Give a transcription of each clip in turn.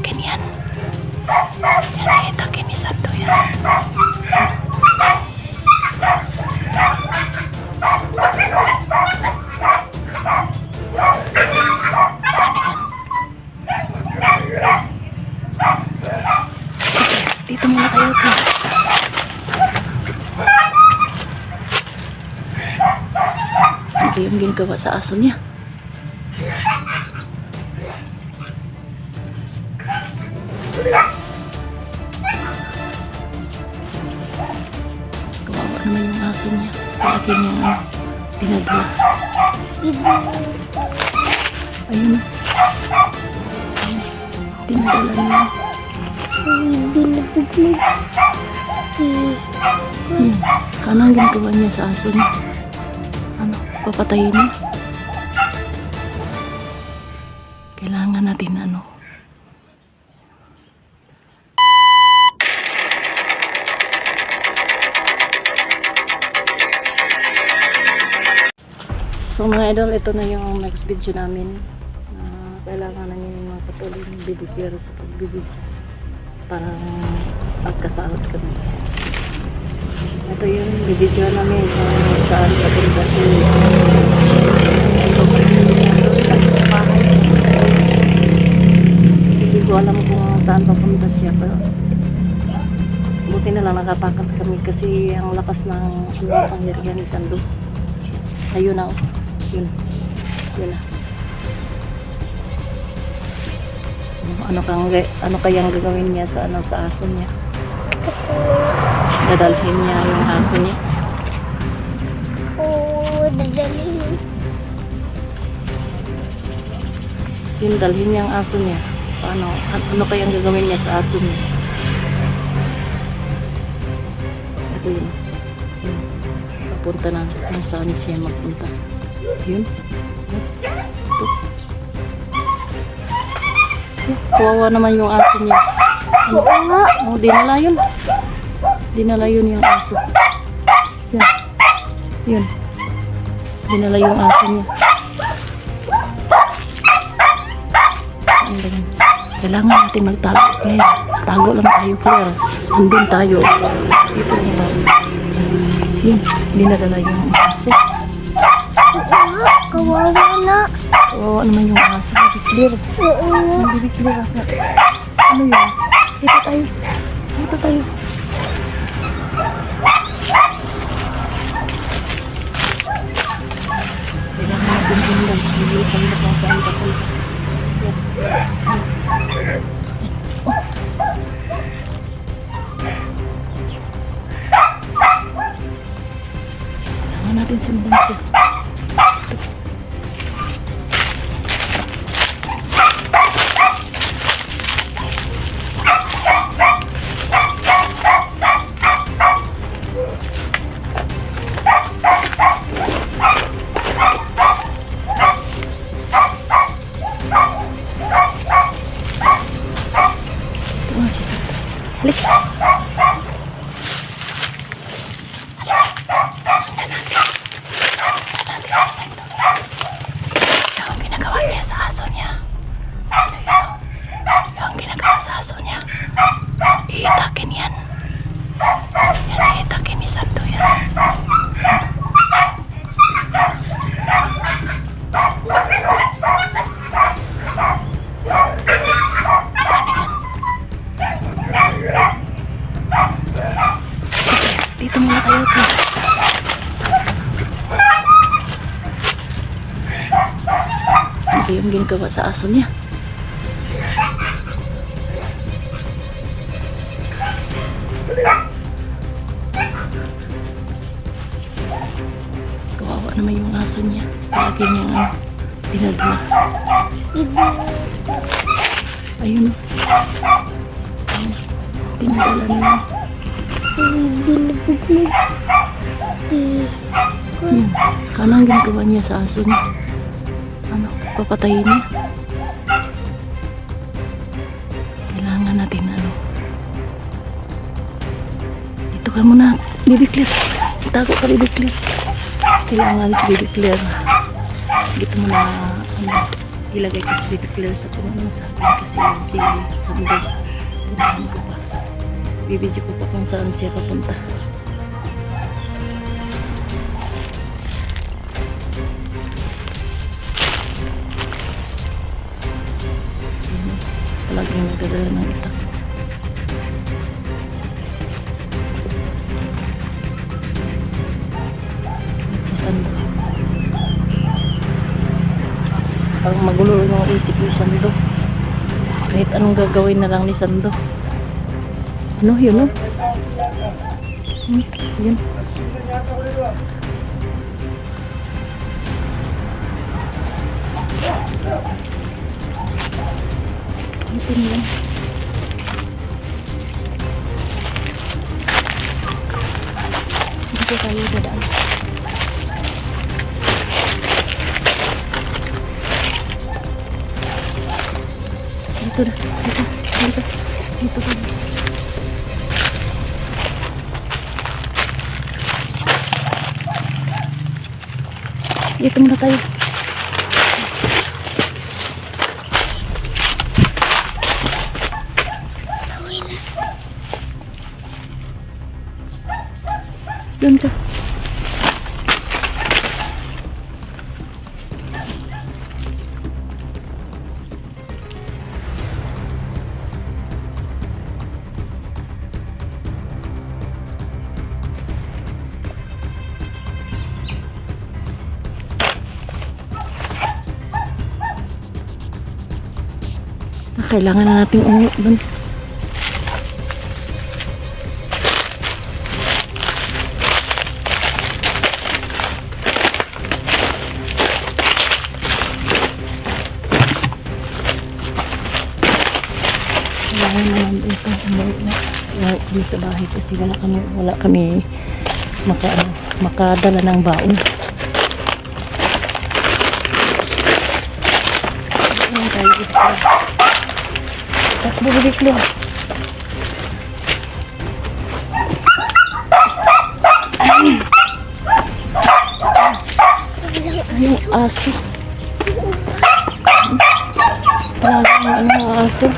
Iitakin yan. Yan, iitakin ni Sando yan. Dito muna kayo ka. Ano yung ginagawa sa aso niya? Kawawa naman yung aso niya. Palagi niya pinadala. Ayun. Pinadala niya. Anong ginagawa niya sa aso niya? Ano? Papatayin niya? Kailangan natin ano? So mga idol, ito na yung next video namin. Kailangan na yung mga patuloy ng bibigyan sa pagbibidyo para magkasahod kami. Ito yung bibidyo namin kung saan papunta si kasi sa bahay. Hindi ko alam kung saan papunta siya, pero buti na lang nakatakas kami kasi ang lakas ng pangyarihan ni Sando. Ayun na, yun na. Ano kayang gagawin niya sa sa aso niya? Kasi Dadalhin niya yung aso niya. dadalhin. Yung dalhin niya ang aso niya. Paano? Ano kayang gagawin niya sa aso niya? Ito yun. Papunta na kung saan siya magpunta. Yun. Ito. Kawawa naman yung aso niya. Oo nga. Oh, dinala yun. Dinala yun yung aso. Yan. Yun. Dinala yung aso niya. Saan ba yun? Kailangan natin magtago. Ngayon, tago lang tayo, Claire. Andun tayo. Ito yung yun. Dinadala yung aso. Oo nga. Kawawa na. Kawawa naman yung aso. Baby Claire. Oo nga. Baby Claire. Ano yun? Dito tayo. Dito tayo. Kailangan natin sundan. Sige, sundan kung saan papunta. Kailangan natin sundan siya. Halik. Sundan natin. Yung ginagawa niya sa aso niya. Ano yun? Yung ginagawa sa aso niya. Iitakin yan. Yan, iitakin ni Sando yan. Dito muna kayo ka. Ano yung ginagawa sa aso niya? Kawawa naman yung aso niya. Palagi niya pinadala. Ayun. Ayun. Pinadala niya. Anong ginagawa niya sa aso niya? Ano? Papatayin niya? Kailangan natin ano? Dito ka muna, Baby Claire. Itago ka, Baby Claire. Kailangan si Baby Claire. Dito muna ano? ilagay ko si Baby Claire sa puno sa akin kasi yun si Sando. Punahan ko pa. Bibidyo ko pa kung saan siya papunta. Palaging nagdadala ng itak. Si Sando. Parang magulo yung isip ni Sando. Kahit anong gagawin na lang ni Sando. Ano yun, no? Yun. Ito niya. Dito tayo dadaan. Dito na. Dito. Dito muna tayo. Doon ka. Kailangan na nating umuwi doon. Kailangan na natin ito umuwi na. Di sa bahay kasi wala kami makadala ng baon. Ayan tayo dito. Takbo bilik lo. Yung aso. Talagang ang aso.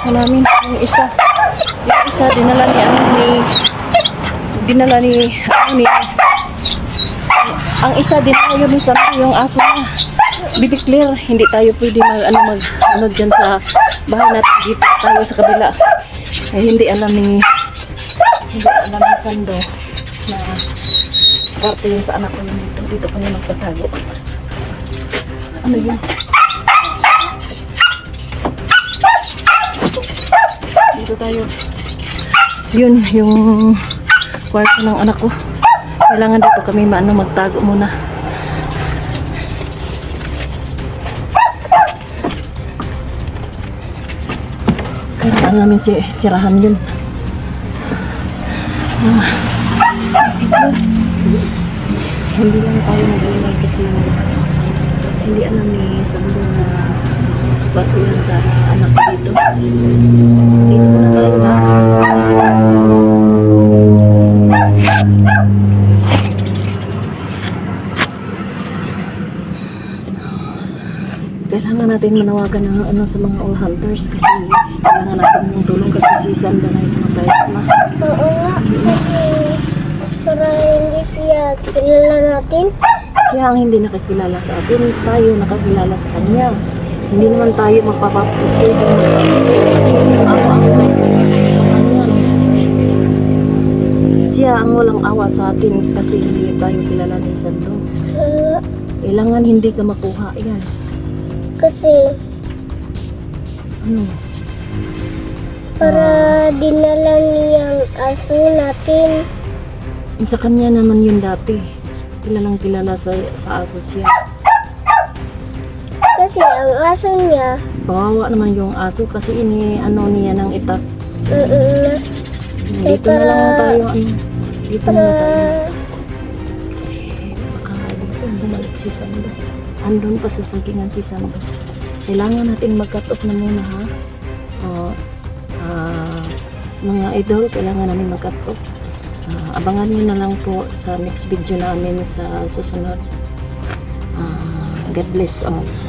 Sa namin yung isa. Yung isa dinala ni ang isa dinala yun ni Sando yung aso niya. Baby Claire, hindi tayo pwede mag dyan sa bahay natin dito tayo sa kabila. Ay, hindi alam ni Sando na parte yun sa anak ko yun dito. Dito kami magpatago. Ano yun? Dito tayo. Yun, yung kwarto ng anak ko. Kailangan dito kami magtago muna. Kailangan namin sirahan yun. Hindi lang tayo mag-iinay kasi hindi alam ni Sando na bato yun sa anak ko dito. Dito na tayo ha. Kailangan natin manawagan ng sa mga all hunters kasi kailangan natin ng tulong kasi si Sando na ipatayas na. Oo nga, kasi para hindi siya kilala natin. Siya ang hindi nakakilala sa atin, tayo nakakilala sa kanya. Hindi naman tayo magpapaputol kasi awa-awa sa kanya. Siya ang walang awa sa atin kasi hindi tayo kilala ni Sando. Kailangan hindi ka makuha yan. Kasi Ano? para dinala niyang aso natin. Sa kanya naman yun dati. Kilalang kilala sa aso siya. Kasi ang aso niya, Bawawa naman yung aso kasi niya ng itak. Dito na lang tayo. Dito na lang tayo. Kasi baka dito bumalik si Sando. Andun pa sa sagingan si Sando. Kailangan natin mag-cut off na muna ha. Mga idol, kailangan namin mag-cut off. Abangan nyo na lang po sa next video namin sa susunod. God bless all.